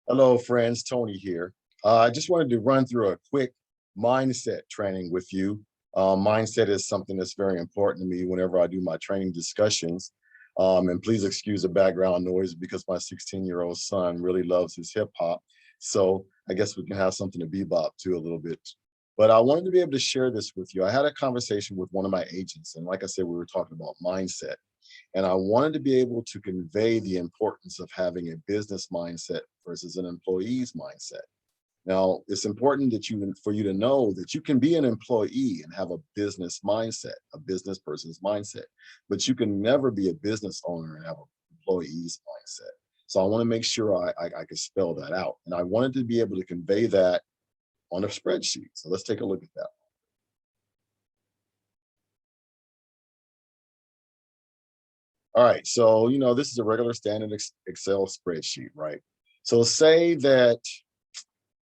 Hello, friends. Tony here. I just wanted to run through a quick mindset training with you. Mindset is something that's very important to me whenever I do my training discussions. And please excuse the background noise because my 16-year-old son really loves his hip hop. So I guess we can have something to bebop to a little bit. But I wanted to be able to share this with you. I had a conversation with one of my agents, and like I said, we were talking about mindset. And I wanted to be able to convey the importance of having a business mindset versus an employee's mindset. Now, it's important that for you to know that you can be an employee and have a business mindset, a business person's mindset, but you can never be a business owner and have an employee's mindset. So I want to make sure I can spell that out. And I wanted to be able to convey that on a spreadsheet. So let's take a look at that. All right, so this is a regular standard Excel spreadsheet, right? So say that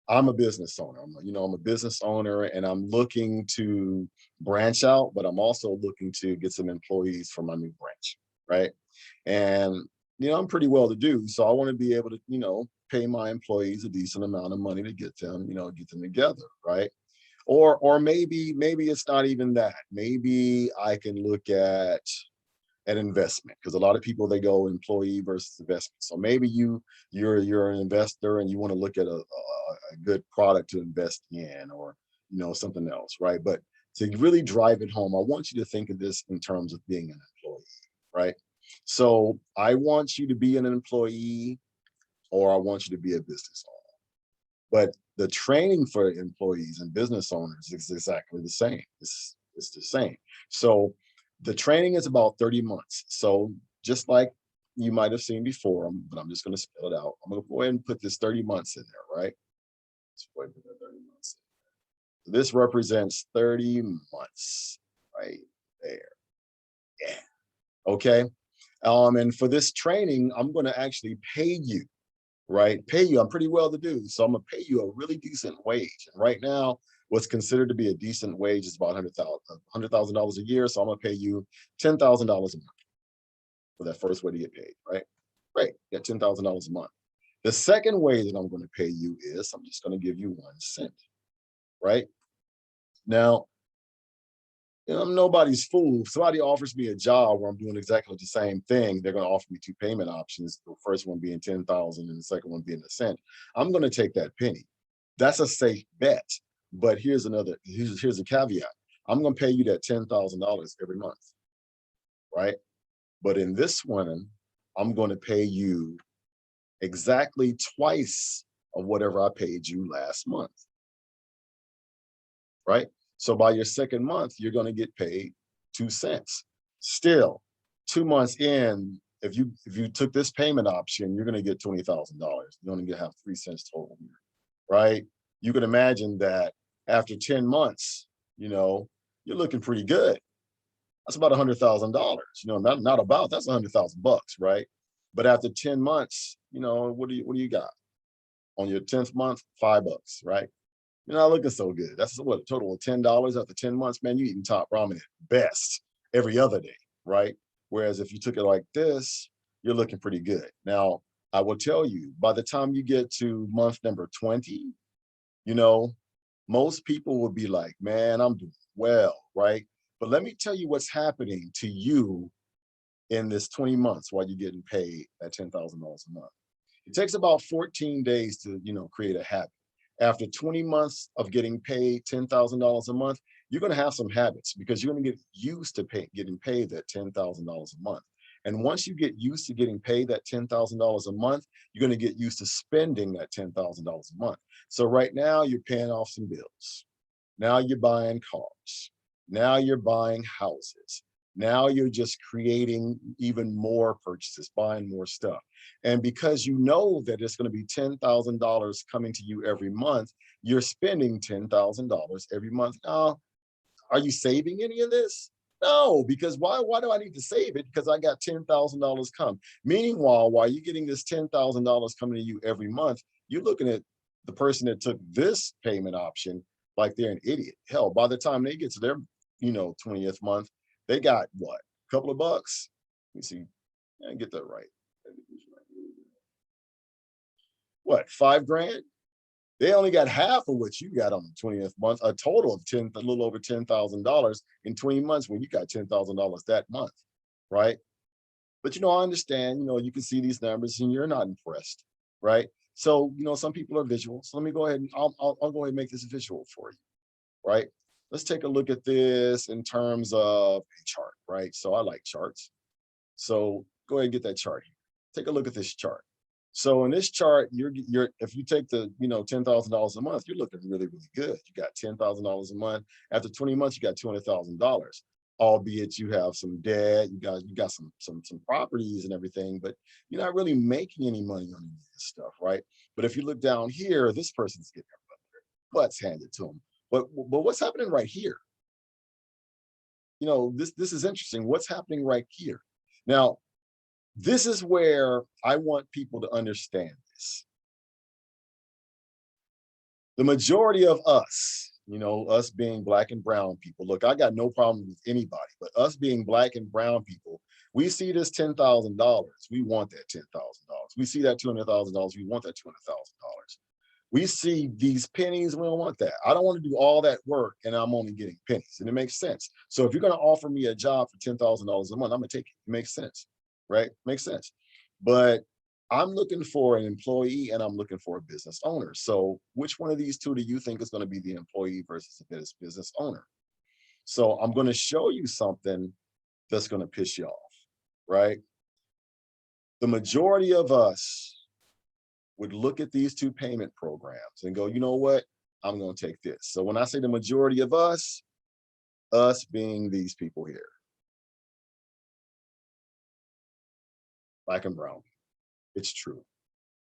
I'm a business owner. I'm a business owner, and I'm looking to branch out, but I'm also looking to get some employees for my new branch, right? And I'm pretty well to do, so I want to be able to, pay my employees a decent amount of money to get them together, right? Or maybe it's not even that. Maybe I can look at an investment, because a lot of people, they go employee versus investment. So maybe you're an investor and you want to look at a good product to invest in, or something else, right? But to really drive it home, I want you to think of this in terms of being an employee, right? So I want you to be an employee, or I want you to be a business owner. But the training for employees and business owners is exactly the same. It's the same. So the training is about 30 months. So just like you might have seen before, but I'm just going to spell it out. I'm going to go ahead and put this 30 months in there, right? Let's go ahead and put that 30 months in. So this represents 30 months right there. Yeah. Okay. And for this training, I'm going to actually pay you, right? Pay you. I'm pretty well to do. So I'm gonna pay you a really decent wage. And right now, what's considered to be a decent wage is about $100,000 a year. So I'm gonna pay you $10,000 a month for that first way to get paid, right? Great, you got $10,000 a month. The second way that I'm gonna pay you is I'm just gonna give you 1 cent, right? Now, I'm nobody's fool. If somebody offers me a job where I'm doing exactly the same thing, they're going to offer me two payment options. The first one being 10,000 and the second one being a cent. I'm going to take that penny. That's a safe bet. But here's a caveat. I'm going to pay you that $10,000 every month, right? But in this one, I'm going to pay you exactly twice of whatever I paid you last month, right? So by your second month, you're going to get paid 2 cents. Still, 2 months in, if you took this payment option, you're going to get $20,000. You're going to have 3 cents total, right? You can imagine that after 10 months, you're looking pretty good. That's about $100,000. Not about, that's $100,000, right? But after 10 months, what do you got on your 10th month? $5, right? You're not looking so good. That's what, a total of $10 after 10 months, man. You eating top ramen at best every other day, right? Whereas if you took it like this, you're looking pretty good. Now, I will tell you, by the time you get to month number 20, you know, most people will be like, man, I'm doing well, right? But let me tell you what's happening to you in this 20 months while you're getting paid at $10,000 a month. It takes about 14 days to, create a habit. After 20 months of getting paid $10,000 a month, you're going to have some habits because you're going to get used to getting paid that $10,000 a month. And once you get used to getting paid that $10,000 a month, you're going to get used to spending that $10,000 a month. So right now you're paying off some bills. Now you're buying cars. Now you're buying houses. Now you're just creating even more purchases, buying more stuff. And because you know that it's going to be $10,000 coming to you every month, you're spending $10,000 every month. Now, are you saving any of this? No, because why do I need to save it? Because I got $10,000 come. Meanwhile, while you're getting this $10,000 coming to you every month, you're looking at the person that took this payment option like they're an idiot. Hell, by the time they get to their, 20th month, they got what? A couple of bucks? Let me see. I get that right. what, 5 grand? They only got half of what you got on the 20th month, a total of a little over $10,000 in 20 months when you got $10,000 that month, right? But I understand, you can see these numbers and you're not impressed, right? So, some people are visual. So let me go ahead and I'll go ahead and make this visual for you, right? Let's take a look at this in terms of a chart, right? So I like charts. So go ahead and get that chart here. Take a look at this chart. So in this chart, you're if you take the $10,000 a month, you're looking really, really good. You got $10,000 a month. After 20 months, you got $200,000. Albeit you have some debt, you got some properties and everything, but you're not really making any money on any of this stuff, right? But if you look down here, this person's getting their butts handed to them. But what's happening right here? This is interesting. What's happening right here? Now, this is where I want people to understand this. The majority of us, us being Black and brown people, look, I got no problem with anybody, but us being Black and brown people, we see this $10,000. We want that $10,000. We see that $200,000. We want that $200,000. We see these pennies, we don't want that. I don't want to do all that work and I'm only getting pennies, and it makes sense. So if you're going to offer me a job for $10,000 a month, I'm going to take it. It makes sense, right? Makes sense. But I'm looking for an employee and I'm looking for a business owner. So which one of these two do you think is going to be the employee versus the business owner? So I'm going to show you something that's going to piss you off, right? The majority of us would look at these two payment programs and go, you know what? I'm going to take this. So when I say the majority of us being these people here, Black and brown, it's true.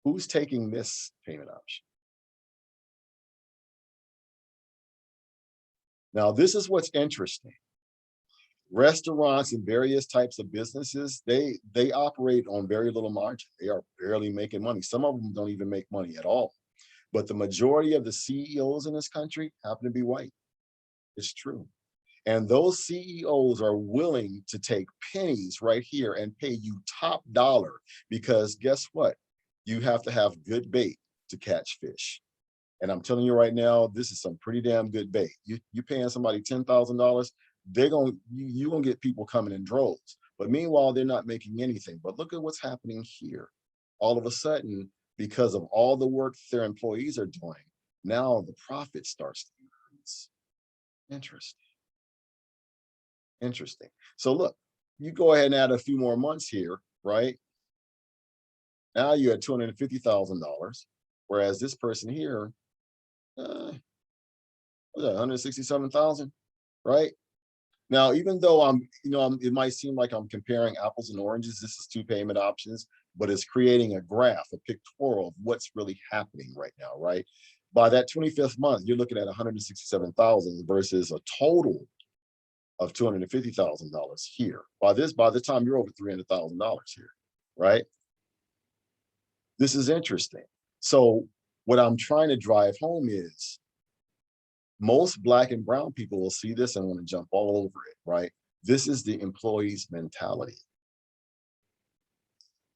Who's taking this payment option? Now, this is what's interesting. Restaurants and various types of businesses, they operate on very little margin. They are barely making money. Some of them don't even make money at all. But the majority of the CEOs in this country happen to be white. It's true. And those CEOs are willing to take pennies right here and pay you top dollar, because guess what? You have to have good bait to catch fish. And I'm telling you right now, this is some pretty damn good bait. You paying somebody $10,000, you're gonna get people coming in droves. But meanwhile, they're not making anything. But look at what's happening here. All of a sudden, because of all the work their employees are doing, now the profit starts to increase. Interesting. Interesting. So look, you go ahead and add a few more months here, right? Now you're at $250,000, whereas this person here, what's that, 167,000, right? Now, even though it might seem like I'm comparing apples and oranges, this is two payment options, but it's creating a graph, a pictorial of what's really happening right now, right? By that 25th month, you're looking at 167,000 versus a total of $250,000 here. By the time you're over $300,000 here, right? This is interesting. So what I'm trying to drive home is most Black and brown people will see this and want to jump all over it, right? This is the employee's mentality.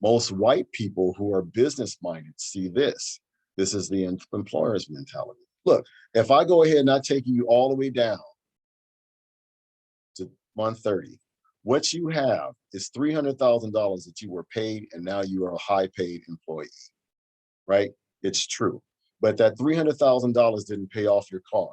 Most white people who are business minded see this. This is the employer's mentality. Look, if I go ahead and I take you all the way down to 130, what you have is $300,000 that you were paid, and now you are a high paid employee, right? It's true. But that $300,000 didn't pay off your car.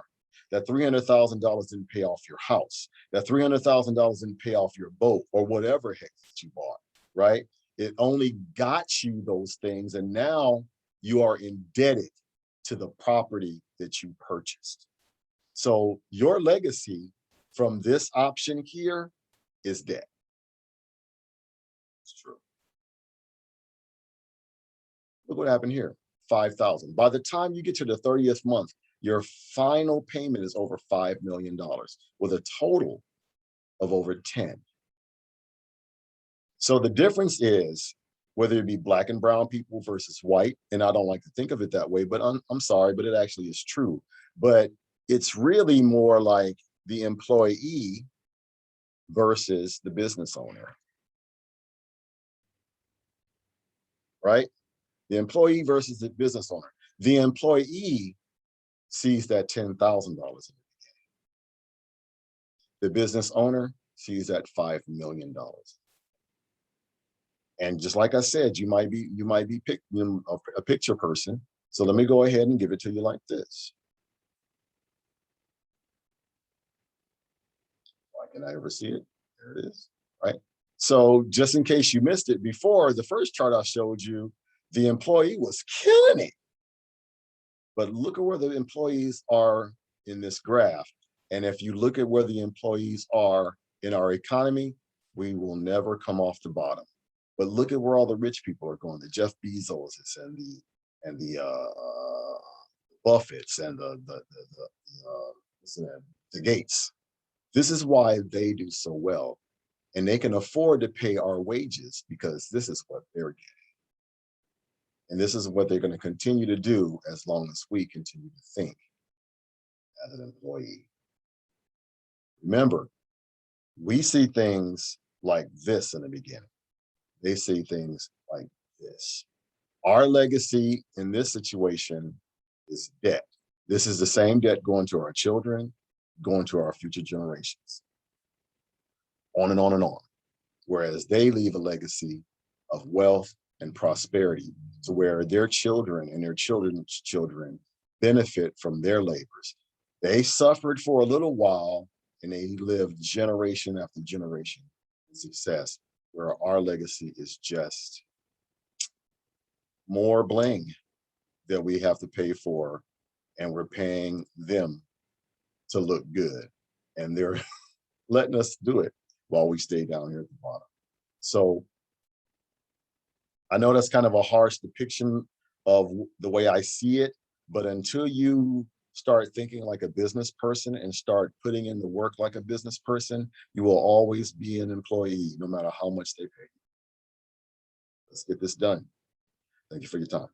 That $300,000 didn't pay off your house. That $300,000 didn't pay off your boat or whatever heck that you bought, right? It only got you those things, and now you are indebted to the property that you purchased. So your legacy from this option here is debt. It's true. Look what happened here, 5,000. By the time you get to the 30th month, your final payment is over $5 million with a total of over 10. So the difference is whether it be Black and brown people versus white, and I don't like to think of it that way, but I'm sorry, but it actually is true. But it's really more like the employee versus the business owner, right? The employee versus the business owner. The employee sees that $10,000. The business owner sees that $5 million. And just like I said, you might be a picture person. So let me go ahead and give it to you like this. Why can I ever see it? There it is, right? So just in case you missed it before, the first chart I showed you, the employee was killing it. But look at where the employees are in this graph. And if you look at where the employees are in our economy, we will never come off the bottom. But look at where all the rich people are going, the Jeff Bezoses and the Buffetts and the Gates. This is why they do so well. And they can afford to pay our wages because this is what they're getting. And this is what they're going to continue to do as long as we continue to think as an employee. Remember, we see things like this in the beginning. They see things like this. Our legacy in this situation is debt. This is the same debt going to our children, going to our future generations, on and on and on. Whereas they leave a legacy of wealth and prosperity to where their children and their children's children benefit from their labors. They suffered for a little while and they lived generation after generation in success, where our legacy is just more bling that we have to pay for, and we're paying them to look good. And they're letting us do it while we stay down here at the bottom. So I know that's kind of a harsh depiction of the way I see it, but until you start thinking like a business person and start putting in the work like a business person, you will always be an employee, no matter how much they pay you. Let's get this done. Thank you for your time.